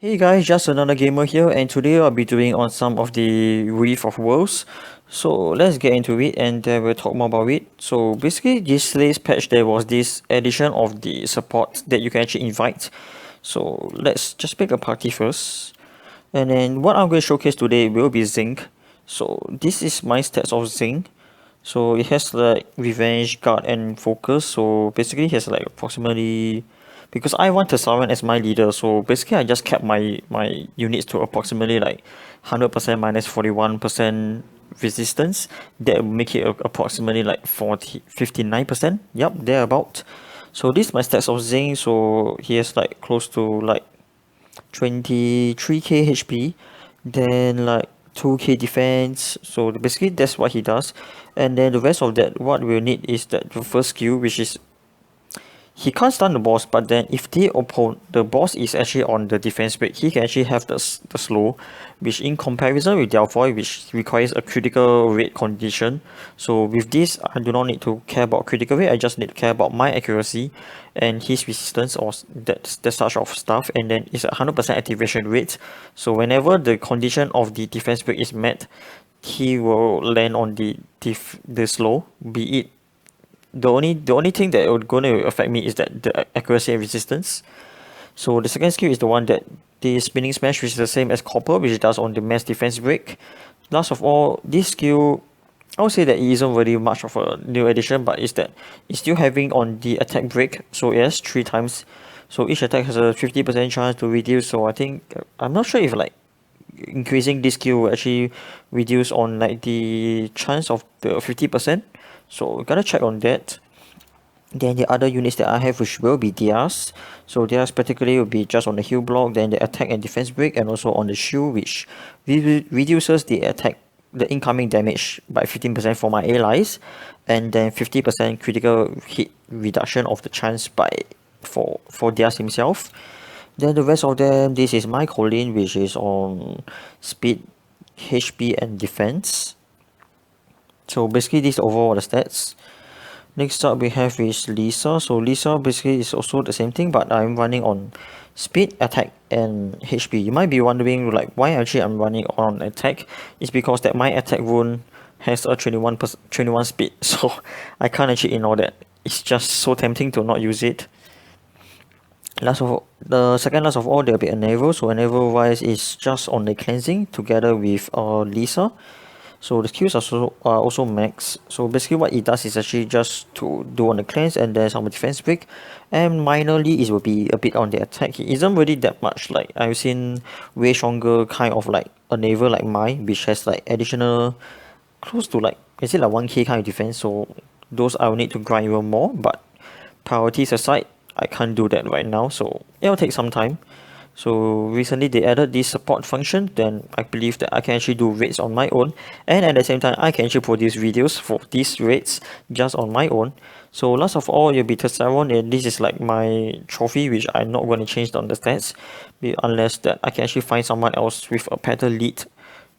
Hey guys, just another gamer here, and today I'll be doing on some of the Reef of Worlds. So let's get into it and then we'll talk more about it. So basically this latest patch there was this addition of the support that you can actually invite. So let's just pick a party first. And then what I'm going to showcase today will be Zinc. So this is my stats of Zinc. So it has like revenge, guard and focus. So basically it has like approximately, because I want Tessaran as my leader, so basically I just kept my units to approximately like 100% minus 41% resistance. That will make it approximately like 59%. Yep, thereabout. So this is my stats of Zing. So he has like close to like 23k HP, then like 2k defense. So basically that's what he does. And then the rest of that, what we'll need is that the first skill, which is he can't stun the boss, but then if the boss is actually on the defense break, he can actually have the slow, which in comparison with Delphoid, which requires a critical rate condition. So with this, I do not need to care about critical rate, I just need to care about my accuracy and his resistance or that such of stuff, and then it's a 100% activation rate. So whenever the condition of the defense break is met, he will land on the slow, be it the only thing that would going to affect me is that the accuracy and resistance. So the second skill is the one that the spinning smash, which is the same as copper, which it does on the mass defense break. Last of all, this skill, I would say that it isn't really much of a new addition, but it's that it's still having on the attack break. So yes, 3 times. So each attack has a 50% chance to reduce. So I think I'm not sure if like increasing this skill will actually reduce on like the chance of the 50%. So gotta check on that. Then the other units that I have, which will be theirs. So theirs particularly will be just on the heal block, then the attack and defense break, and also on the shield, which reduces the incoming damage by 15% for my allies, and then 50% critical hit reduction of the chance for theirs himself. Then the rest of them, this is my Colin, which is on speed, HP, and defense. So basically these are overall the stats. Next up we have is Lisa. So Lisa basically is also the same thing, but I'm running on speed, attack, and HP. You might be wondering like why actually I'm running on attack. It's because that my attack rune has a 21 speed, so I can't actually ignore that. It's just so tempting to not use it. The second last of all, there'll be a naval. So a naval wise is just on the cleansing together with Lisa. So the skills are also max. So basically what it does is actually just to do on the cleanse and then some defense break, and minorly it will be a bit on the attack. It isn't really that much. Like I've seen way stronger kind of like a naval like mine, which has like additional close to like, is it like 1k kind of defense. So those I will need to grind even more, but priorities aside, I can't do that right now, so it'll take some time. So recently they added this support function, then I believe that I can actually do raids on my own, and at the same time I can actually produce videos for these raids just on my own. So last of all, you'll be Tessaron, and this is like my trophy, which I'm not going to change on the stats unless that I can actually find someone else with a better lead,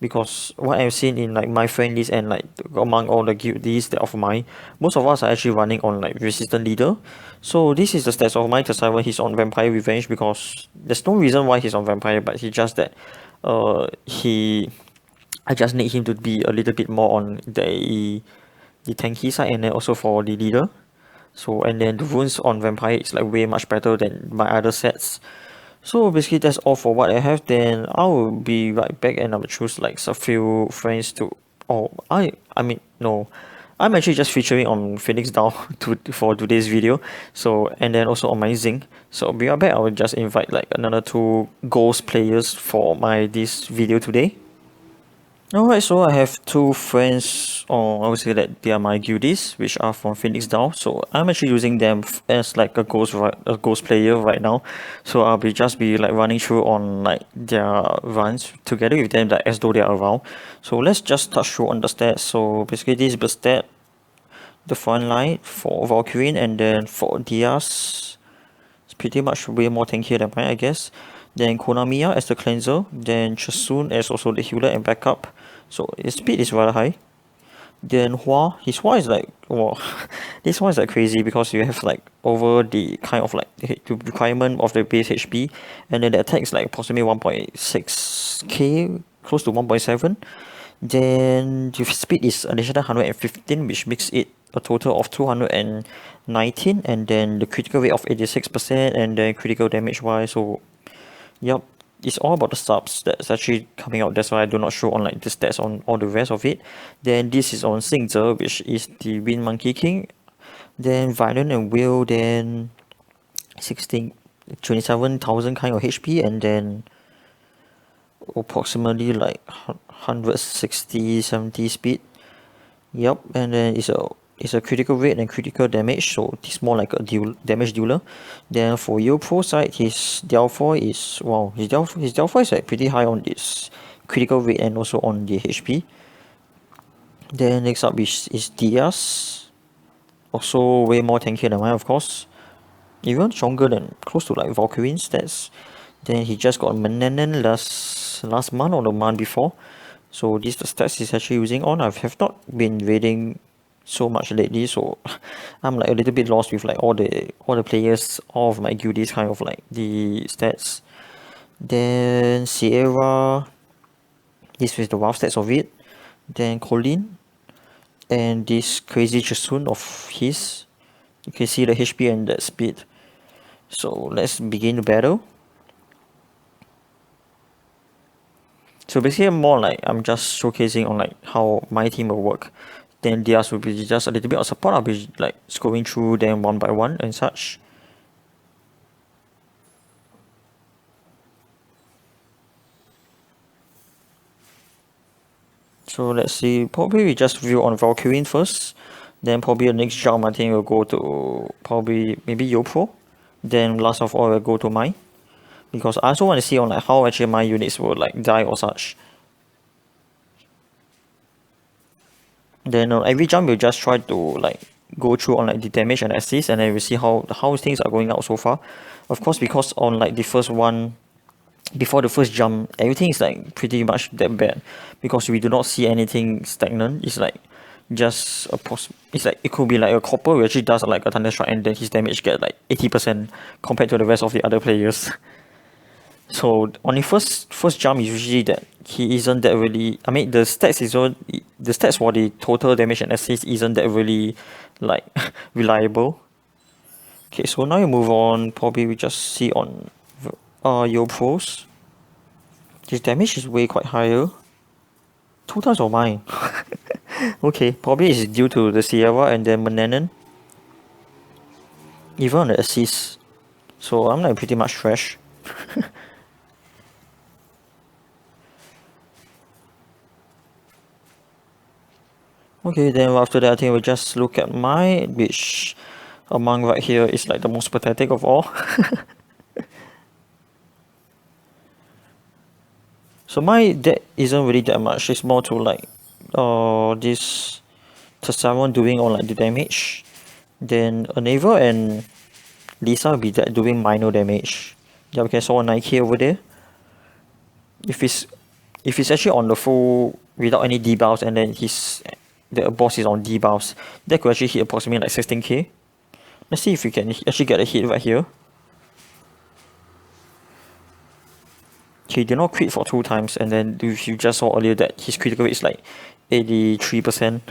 because what I've seen in like my friend list and like among all the guildies that of mine, most of us are actually running on like resistant leader. So this is the stats of my Tessaron. He's on Vampire Revenge because there's no reason why he's on Vampire, but he just that I just need him to be a little bit more on the tanky side, and then also for the leader. So and then the runes on Vampire is like way much better than my other sets. So basically that's all for what I have. Then I will be right back and I will choose like a few friends to, oh I mean no, I'm actually just featuring on Phoenix Down for today's video. So and then also on my Zinc. So be right back. I will just invite like another 2 ghost players for this video today. Alright, so I have 2 friends, or I would say that they are my guildies, which are from Phoenix Down. So I'm actually using them as like a ghost player right now. So I'll just be like running through on like their runs together with them, like as though they are around. So let's just touch through on the stats. So basically this is the stat, the front line for Valkyrin, and then for Diaz, it's pretty much way more tankier than mine, I guess. Then Konamiya as the cleanser, then Chasun as also the healer and backup. So his speed is rather high. Then his Hua is like wow, this one is like crazy because you have like over the kind of like the requirement of the base HP, and then the attack is like approximately 1.6k, close to 1.7. Then the speed is additional 115, which makes it a total of 219, and then the critical rate of 86%, and then critical damage wise. So, yep, it's all about the subs that's actually coming out. That's why I do not show on like the stats on all the rest of it. Then this is on Zinc, which is the Wind Monkey King. Then Violent and Will, then 27,000 kind of HP, and then approximately like 160-70 speed. Yep, and then it's a critical rate and critical damage, so it's more like a damage dealer. Then for YeoPro side, his downfall is wow, his downfall is like pretty high on this critical rate and also on the HP. Then next up is Diaz, also way more tanky than mine, of course. Even stronger than close to like Valkyrin stats. Then he just got Menanen last month or the month before. So these the stats he's actually using on. I have not been reading so much lately, so I'm like a little bit lost with like all the players, all of my guildies kind of like the stats. Then Sierra, this is the wild stats of it. Then Colin, and this crazy Chasun of his. You can see the HP and the speed. So let's begin the battle. So basically more like I'm just showcasing on like how my team will work. Then theirs will be just a little bit of support. I'll be like scrolling through them one by one and such. So let's see, probably we just view on Valkyrin first. Then probably the next jump I think will go to probably maybe YeoPro. Then last of all will go to mine. Because I also want to see on like how actually my units will like die or such. Then every jump we'll just try to like go through on like the damage and assist, and then we'll see how things are going out so far. Of course, because on like the first one, before the first jump, everything is like pretty much that bad because we do not see anything stagnant. It's like just it's like it could be like a copper who actually does like a thunder strike and then his damage get like 80% compared to the rest of the other players. So on the first jump is usually that he isn't that really. I mean the stats for the total damage and assist isn't that really like reliable. Okay, so now you move on. Probably we just see on YeoPros. His damage is way quite higher. 2 times of mine. Okay, probably it's due to the Sierra and then Menanen. Even on the assist. So I'm like pretty much fresh. Okay, then after that I think we'll just look at mine, which among right here is like the most pathetic of all. So my deck isn't really that much, it's more to like this Tessaron doing all like the damage. Then Aneva and Lisa will be doing minor damage. Yeah, we can saw a 9k over there. If it's actually on the full without any debuffs and then the boss is on debuffs, that could actually hit approximately like 16k. Let's see if we can actually get a hit right here. He did not crit for 2 times, and then if you just saw earlier that his critical rate is like 83%.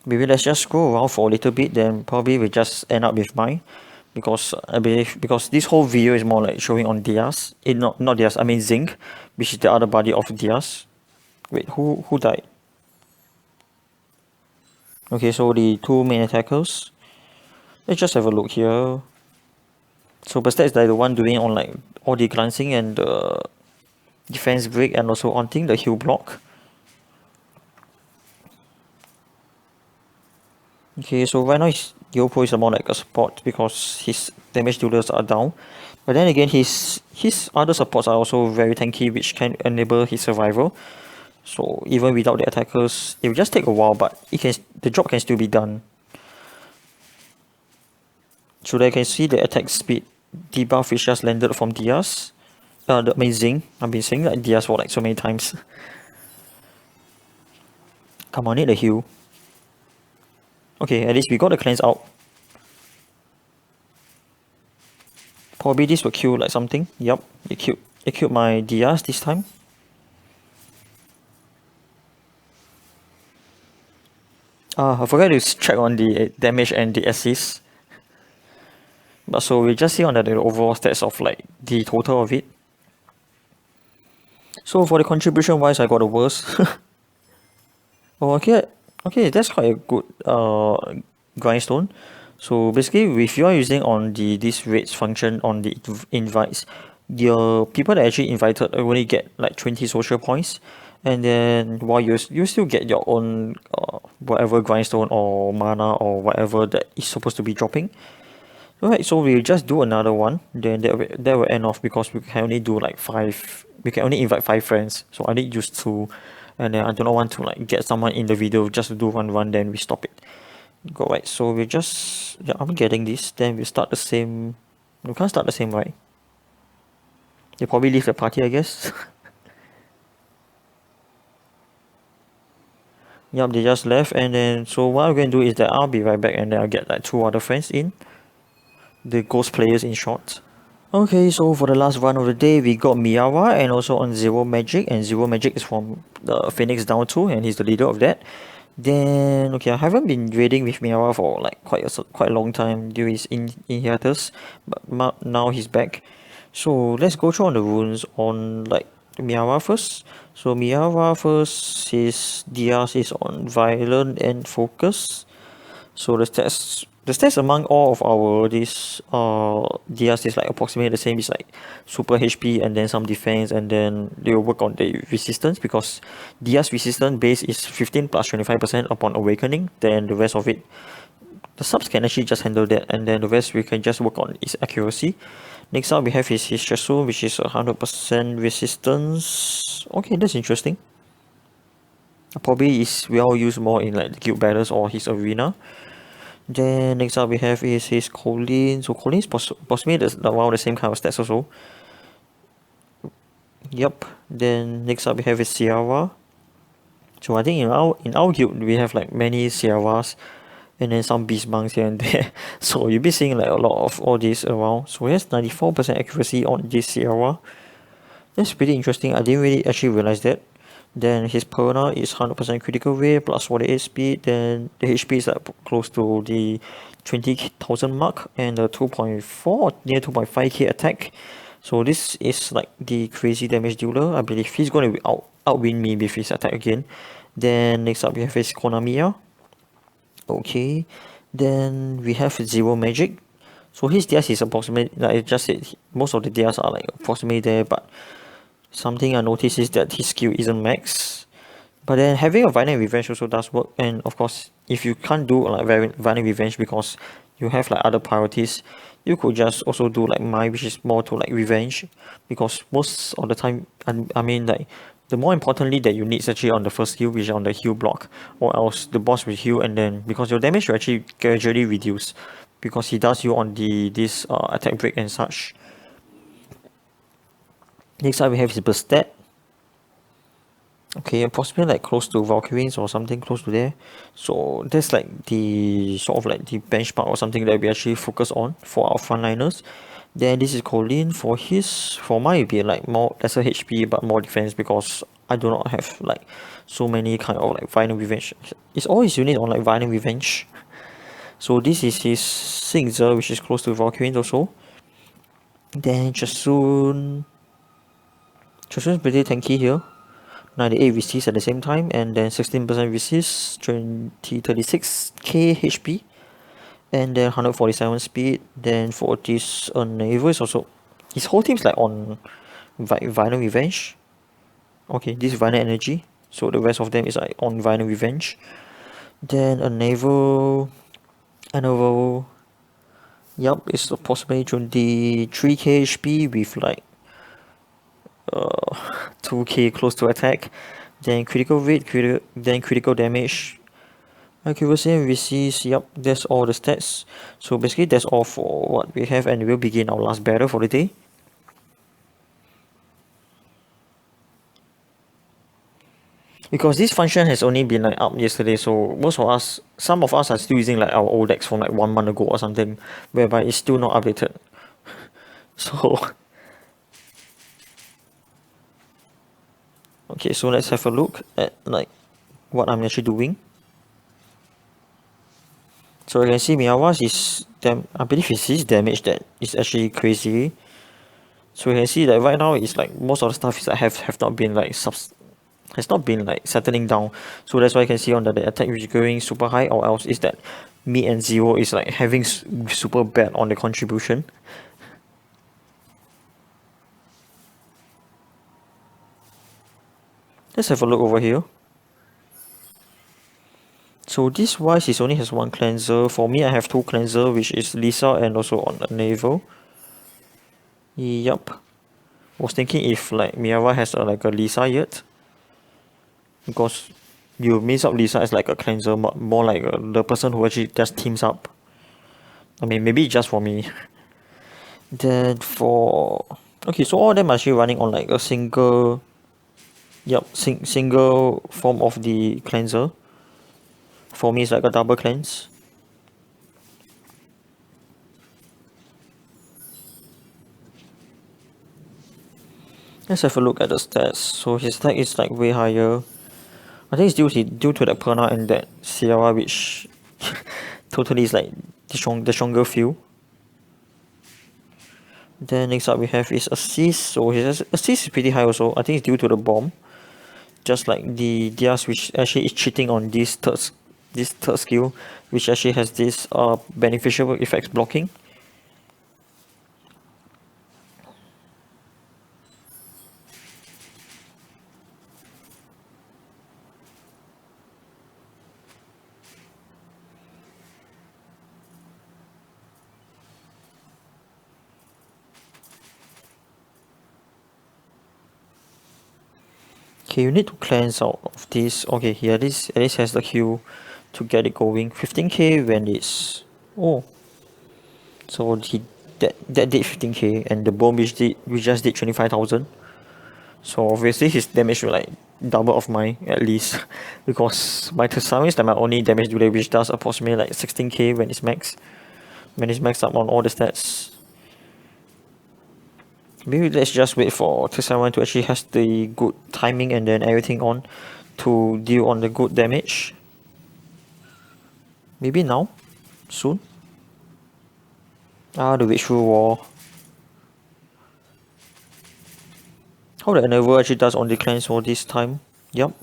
Maybe let's just go around for a little bit, then probably we just end up with mine. Because I believe this whole video is more like showing on Diaz. Not Diaz, I mean Zinc, which is the other body of Diaz. Wait, who died? Okay, so the 2 main attackers. Let's just have a look here. So Bastet is like the one doing on like all the glancing and the defense break and also haunting the heal block. Okay, so right now YeoPro is more like a support because his damage dealers are down. But then again, his other supports are also very tanky, which can enable his survival. So even without the attackers, it will just take a while, but the job can still be done. So I can see the attack speed debuff which just landed from Diaz. The amazing. I've been saying like Diaz for like so many times. Come on, need a heal. Okay, at least we got the cleanse out. Probably this will kill like something. Yup, it killed my Diaz this time. I forgot to check on the damage and the assist. But so we just see on the overall stats of like the total of it. So for the contribution wise, I got the worst. Oh, okay, that's quite a good grindstone. So basically, if you are using on the this rates function on the invites, your people that actually invited only get like 20 social points, and then while you still get your own whatever grindstone or mana or whatever that is supposed to be dropping. Alright, so we'll just do another one. Then that will end off because we can only do like 5. We can only invite 5 friends. So I need use 2, and then I do not want to like get someone in the video just to do one run. Then we stop it. Go right. So we just I'm getting this. Then we start the same. We can't start the same, right? They probably leave the party, I guess. Yup, they just left, and then so what I'm going to do is that I'll be right back, and then I'll get like 2 other friends in. The ghost players in short. Okay, so for the last run of the day, we got Miaara and also on ZeroMagic, and ZeroMagic is from the Phoenix Down 2, and he's the leader of that. Then, okay, I haven't been raiding with Miaara for like quite a long time due to his in hiatus, but now he's back. So let's go through on the runes on like Miaara first. So Miaara first, his Diaz is on Violent and Focus. So the stats among all of our this Diaz is like approximately the same. It's like super HP and then some defense, and then they will work on the resistance because Diaz resistance base is 15 plus 25% upon awakening. Then the rest of it, the subs can actually just handle that, and then the rest we can just work on its accuracy. Next up we have his Shasu, which is 100% resistance. Okay, that's interesting. Probably is we all use more in like guild battles or his arena. Then next up we have is his Colleen. So Colleen is possibly around the same kind of stats also. Yep. Then next up we have his Ciara. So I think in our guild we have like many Ciaras and then some beast monks here and there. So you'll be seeing like a lot of all these around. So he has 94% accuracy on this Ciara. That's pretty interesting. I didn't really actually realize that. Then his Perna is 100% critical rate plus 48 speed. Then the HP is like close to the 20,000 mark, and the 2.4 near 2.5k attack. So this is like the crazy damage dealer. I believe he's going to outwin me with his attack again. Then next up we have his Konamiya. Okay. Then we have ZeroMagic. So his DS is approximately, like I just said, most of the DS are like approximately there, but something I noticed is that his skill isn't max. But then having a Violent Revenge also does work, and of course if you can't do like Violent Revenge because you have like other priorities, you could just also do like mine, which is more to like revenge, because most of the time I mean like the more importantly that you need is actually on the first heal, which is on the heal block, or else the boss will heal, and then because your damage will actually gradually reduce because he does you on this attack break and such. Next up we have his burst stat. Okay, approximately like close to Valkyries or something close to there. So that's like the sort of like the benchmark or something that we actually focus on for our frontliners. Then this is Colleen. For mine it'd be like more lesser HP but more defense because I do not have like so many kind of like Violent Revenge. It's always unit on like Violent Revenge. So this is his Singzer, which is close to Valkyries also. Then Chasun is pretty tanky here. 98 resist at the same time, and then 16% resist, 36k HP, and then 147 speed. Then for this naval is also, his whole team's like on Violent Revenge. Okay, this is Violent Energy, so the rest of them is like on Violent Revenge. Then a naval, yup, it's approximately 23k HP with like 2k close to attack, then critical rate, then critical damage, accuracy and resist. Yep, that's all the stats. So basically that's all for what we have, and we'll begin our last battle for the day. Because this function has only been like up yesterday, so some of us are still using like our old decks from like 1 month ago or something, whereby it's still not updated. So okay, so let's have a look at like what I'm actually doing. So you can see Miaara's is I believe it's his damage that is actually crazy. So you can see that right now it's like most of the stuff is like have not been like has not been like settling down. So that's why you can see on the attack which is going super high, or else is that me and Zero is like having super bad on the contribution. Let's have a look over here. So this wise is only has one cleanser. For me I have two cleanser, which is Lisa and also on the naval. Yup. Was thinking if like Miaara has like a Lisa yet, because you mix up Lisa as like a cleanser, more like the person who actually just teams up. I mean, maybe just for me. Then for okay, so all of them are actually running on like a single, single form of the cleanser. For me, it's like a double cleanse. Let's have a look at the stats. So his attack is like way higher. I think it's due to the Perna and that Sierra, which totally is like the stronger feel. Then next up we have his assist. So his assist is pretty high also. I think it's due to the bomb. Just like the Diaz, which actually is cheating on this third skill, which actually has this beneficial effects blocking. Okay, you need to cleanse out of this. Okay, here at least has the Q to get it going. 15k when it's so that did 15k, and the bomb which just did 25,000. So obviously his damage will like double of mine at least, because my Tsunamis is my only damage delay, which does approximately like 16k when it's maxed up on all the stats. Maybe let's just wait for Tsunamis to actually has the good timing and then everything on to deal on the good damage. Maybe now, soon. The Witchful Wall. How the Enable actually does on the cleanse for this time. Yup.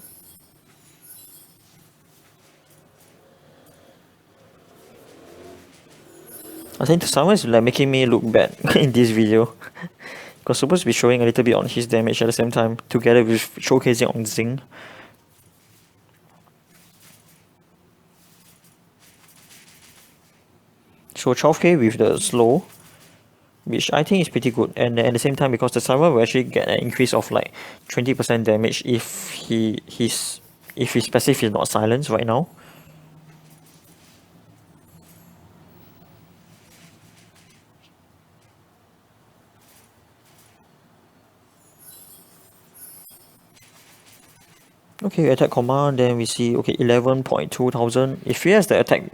I think someone is like making me look bad in this video. Because supposed to be showing a little bit on his damage at the same time, together with showcasing on Zinc. So 12k with the slow, which I think is pretty good, and at the same time, because the server will actually get an increase of like 20% damage if his passive is not silenced right now. Okay, attack command, then we see 11.2 thousand. If he has the attack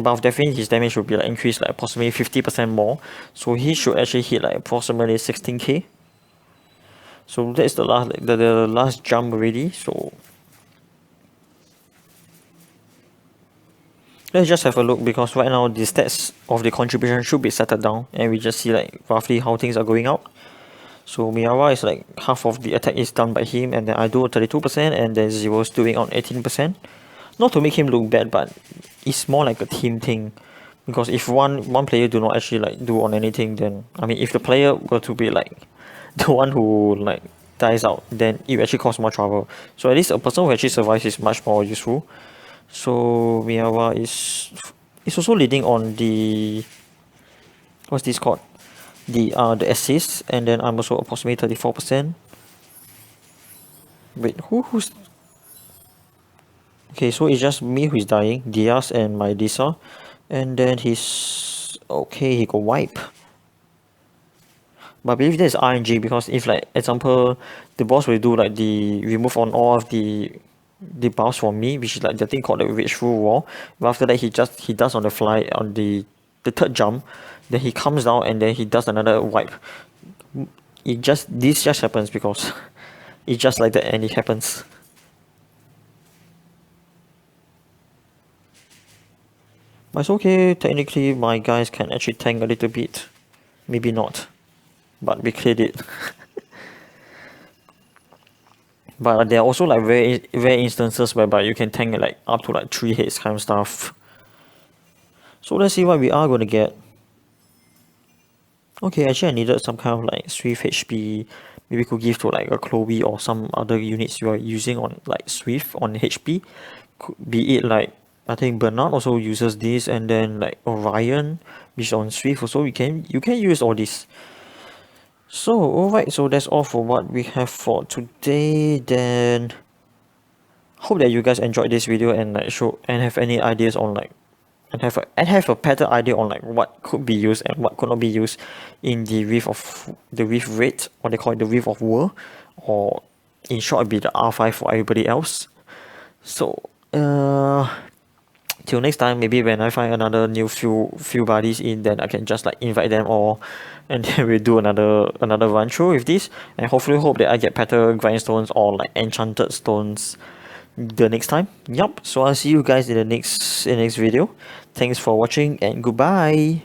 buff, definitely his damage will be like increased like approximately 50% more. So he should actually hit like approximately 16k. So that's the last jump already. So let's just have a look, because right now the stats of the contribution should be settled down, and we just see like roughly how things are going out. So Miaara is like half of the attack is done by him, and then I do 32%, and then Zero's doing on 18%. Not to make him look bad, but it's more like a team thing. Because if one player do not actually like do on anything, then I mean, if the player were to be like the one who like dies out, then it actually cause more trouble. So at least a person who actually survives is much more useful. So Miaara is also leading on the, what's this called, the assist, and then I'm also approximately 34%. Wait, who's okay? So it's just me who is dying, Diaz and my Lisa, and then he got wipe. But I believe there's RNG, because if, like, example, the boss will do like the remove on all of the buffs for me, which is like the thing called the Vengeful Wall. But after that, he does on the fly on the third jump, then he comes down and then he does another wipe. This just happens because it's just like that and it happens. But it's okay, technically my guys can actually tank a little bit. Maybe not, but we cleared it. But there are also like very rare instances whereby you can tank like up to like 3 hits kind of stuff. So let's see what we are going to get. Okay, actually I needed some kind of like Swift HP. Maybe could give to like a Chloe or some other units you are using on like Swift on HP. Could be it like, I think Bernard also uses this, and then like Orion, which is on Swift also. You can use all this. So alright, so that's all for what we have for today. Then hope that you guys enjoyed this video and like have any ideas on like and have a better idea on like what could be used and what could not be used in the Rift Raid, or they call it the Rift of War, or in short it'd be the R5 for everybody else. So till next time, maybe when I find another new few buddies in, then I can just like invite them all, and then we'll do another run through with this, and hopefully hope that I get better grindstones or like enchanted stones the next time. Yup, so I'll see you guys in the next video. Thanks for watching and goodbye.